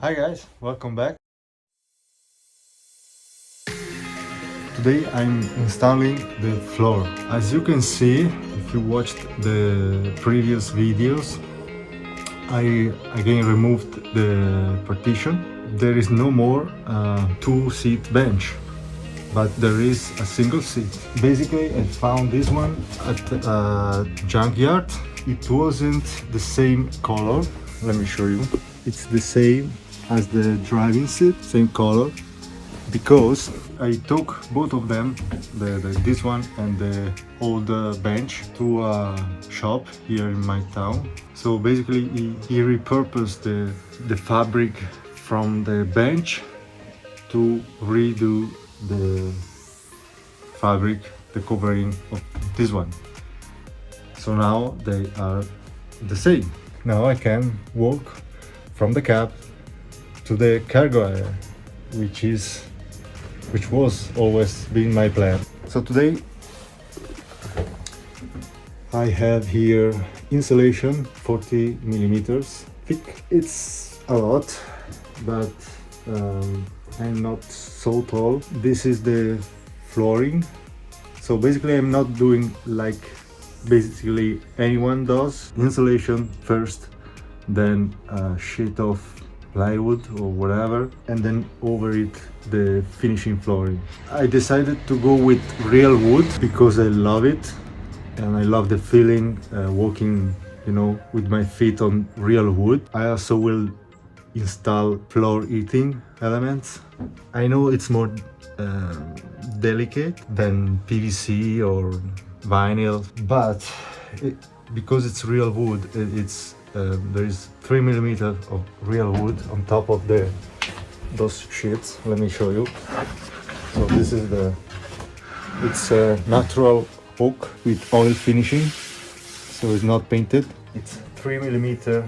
Hi guys, welcome back. Today I'm installing the floor. As you can see, if you watched the previous videos, I again removed the partition. There is no more two-seat bench, but there is a single seat. Basically, I found this one at a junkyard. It wasn't the same color. Let me show you. It's the same as the driving seat, same color, because I took both of them, this one and the old bench, to a shop here in my town. So basically he repurposed the fabric from the bench to redo the fabric, the covering of this one. So now they are the same. Now I can walk from the cab to the cargo area, which was always been my plan. So today I have here insulation 40 millimeters thick. It's a lot, but I'm not so tall. This is the flooring. So basically I'm not doing like basically anyone does. Insulation first, then a sheet of plywood or whatever, and then over it the finishing flooring. I decided to go with real wood because I love it and I love the feeling walking, with my feet on real wood. I also will install floor heating elements. I know it's more delicate than PVC or vinyl, but because it's real wood, there is 3 millimeters of real wood on top of those sheets. Let me show you. So this is it's a natural oak with oil finishing, so it's not painted. It's 3 millimeter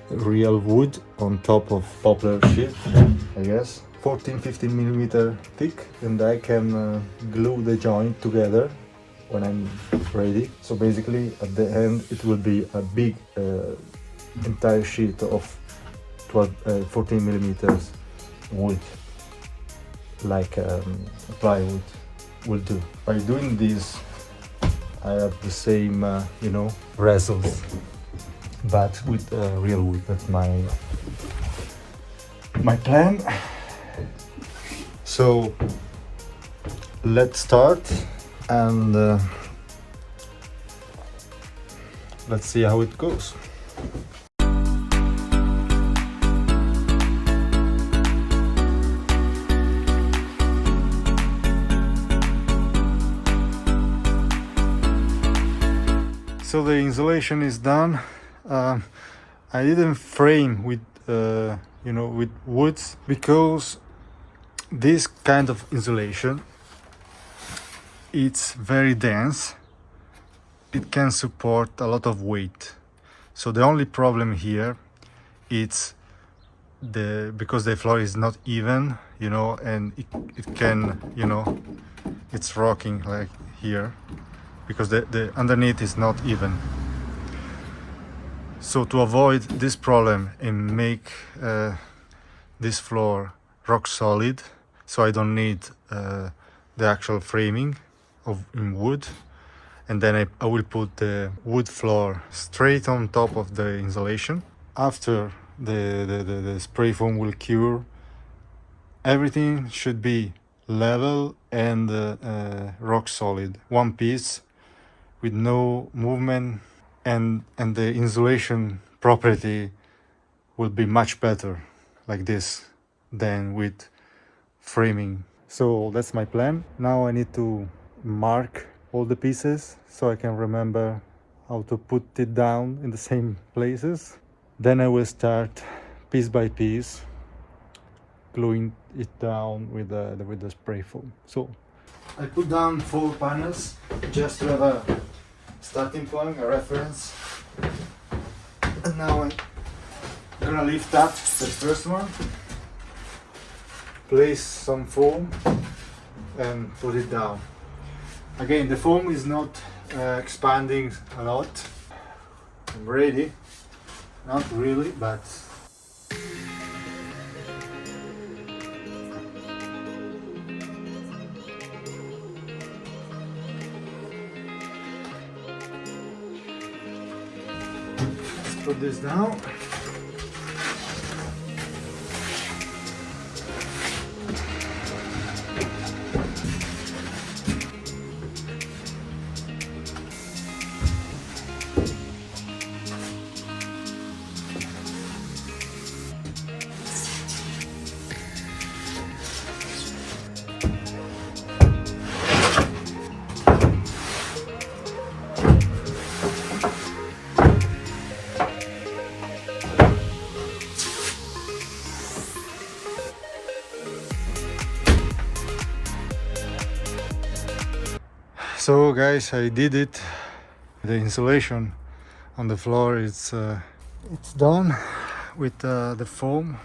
real wood on top of poplar sheet, I guess. 14-15 millimeter thick, and I can glue the joint together when I'm ready. So basically at the end it will be a big entire sheet of 14 millimeters wood, like plywood will do. By doing this I have the same results, but with real wood. That's my plan. So let's start and let's see how it goes. So the insulation is done. I didn't frame with with woods because this kind of insulation, it's very dense. It can support a lot of weight. So the only problem here is because the floor is not even, and it can, it's rocking like here because the underneath is not even. So to avoid this problem and make this floor rock solid, so I don't need the actual framing in wood, and then I will put the wood floor straight on top of the insulation. After the spray foam will cure, everything should be level and rock solid, one piece with no movement, and the insulation property will be much better like this than with framing. So that's my plan. Now I need to mark all the pieces so I can remember how to put it down in the same places. Then I will start piece by piece gluing it down with the spray foam. So I put down 4 panels just to have a starting point, a reference. And now I'm gonna lift up the first one, place some foam and put it down. Again, the foam is not expanding a lot. I'm ready. Not really, but put this down. So guys, I did it. The insulation on the floor it's done with the foam.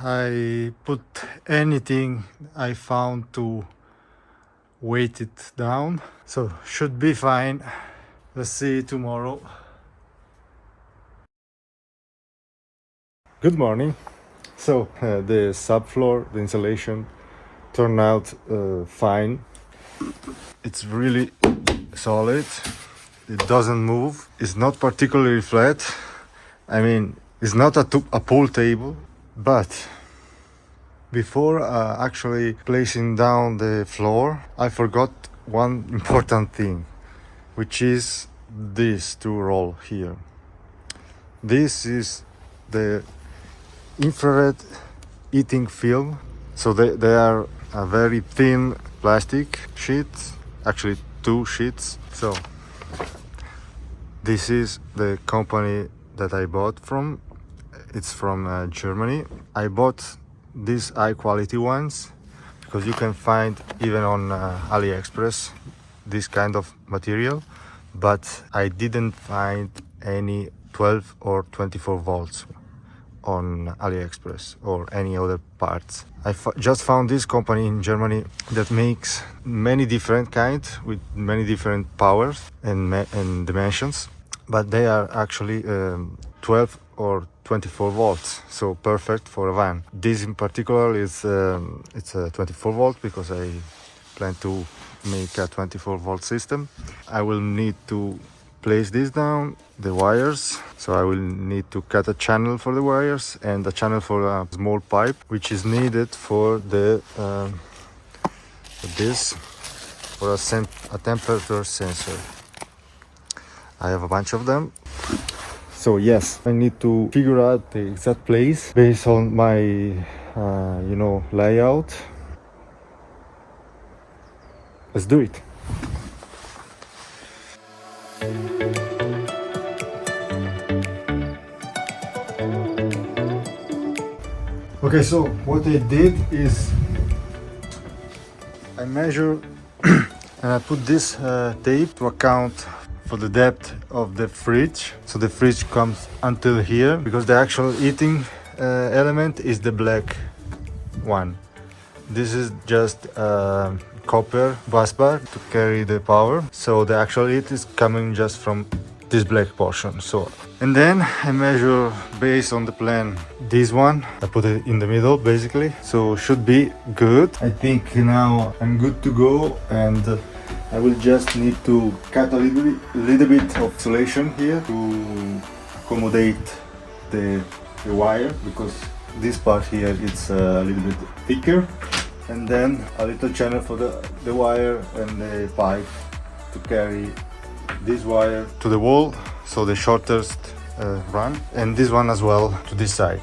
I put anything I found to weight it down, so should be fine. Let's see tomorrow. Good morning. So the subfloor, the insulation turned out fine. It's really solid. It doesn't move. It's not particularly flat. I mean, it's not a pool table, but before actually placing down the floor, I forgot one important thing, which is this to roll here. This is the infrared heating film. So they are a very thin plastic sheet, actually 2 sheets. So this is the company that I bought from. It's from Germany. I bought these high quality ones because you can find even on AliExpress this kind of material, but I didn't find any 12 or 24 volts on AliExpress or any other parts. I just found this company in Germany that makes many different kinds with many different powers and dimensions, but they are actually 12 or 24 volts, so perfect for a van. This in particular is it's a 24 volt because I plan to make a 24 volt system. I will need to place this down, the wires, so I will need to cut a channel for the wires and a channel for a small pipe which is needed for the a temperature sensor. I have a bunch of them. So yes, I need to figure out the exact place based on my layout. Let's do it. Okay, so what I did is I measured and I put this tape to account for the depth of the fridge. So the fridge comes until here because the actual heating element is the black one. This is just copper bus bar to carry the power. So the actual heat is coming just from this black portion. So, and then I measure based on the plan this one. I put it in the middle basically. So should be good. I think now I'm good to go, and I will just need to cut a little bit of insulation here to accommodate the wire, because this part here is a little bit thicker, and then a little channel for the wire and the pipe to carry this wire to the wall, so the shortest run, and this one as well to this side.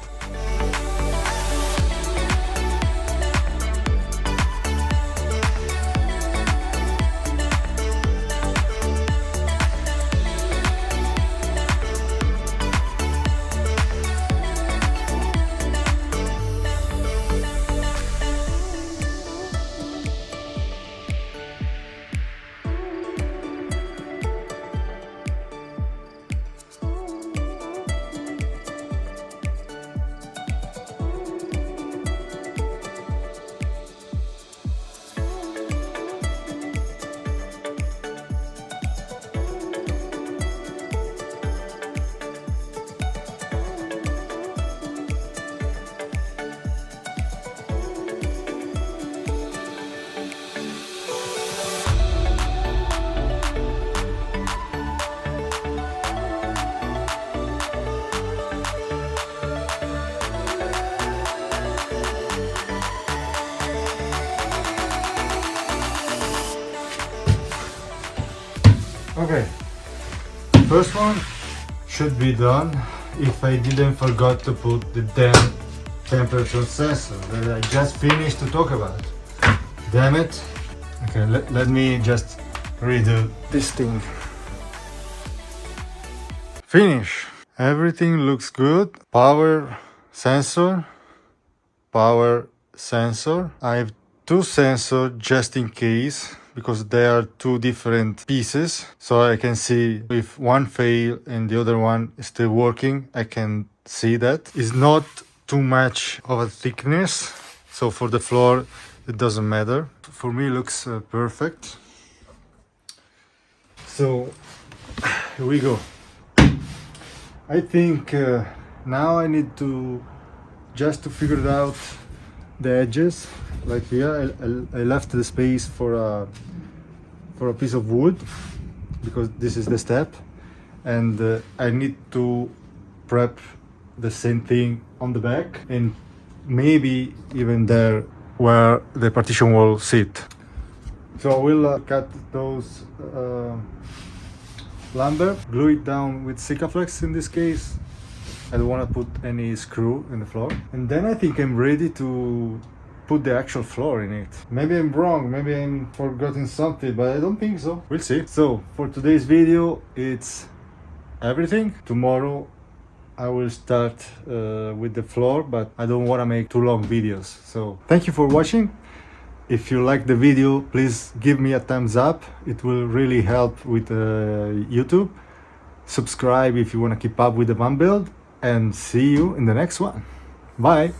Okay, first one should be done if I didn't forgot to put the damn temperature sensor that I just finished to talk about. Damn it. Okay, let me just redo this thing. Finish. Everything looks good. Power sensor. I have two sensors just in case, because they are two different pieces, so I can see if one fail and the other one is still working. I can see that. It's not too much of a thickness, so for the floor it doesn't matter. For me it looks perfect. So here we go. I think now I need to just to figure it out the edges. Like here I left the space for a piece of wood because this is the step, and I need to prep the same thing on the back and maybe even there where the partition will sit. So I will cut those lumber, glue it down with Sikaflex in this case. I don't want to put any screw in the floor, and then I think I'm ready to put the actual floor in it. Maybe I'm wrong, maybe I'm forgetting something, but I don't think so. We'll see. So for today's video it's everything. Tomorrow I will start with the floor, but I don't want to make too long videos. So thank you for watching. If you like the video, please give me a thumbs up. It will really help with YouTube. Subscribe if you want to keep up with the van build, and see you in the next one. Bye.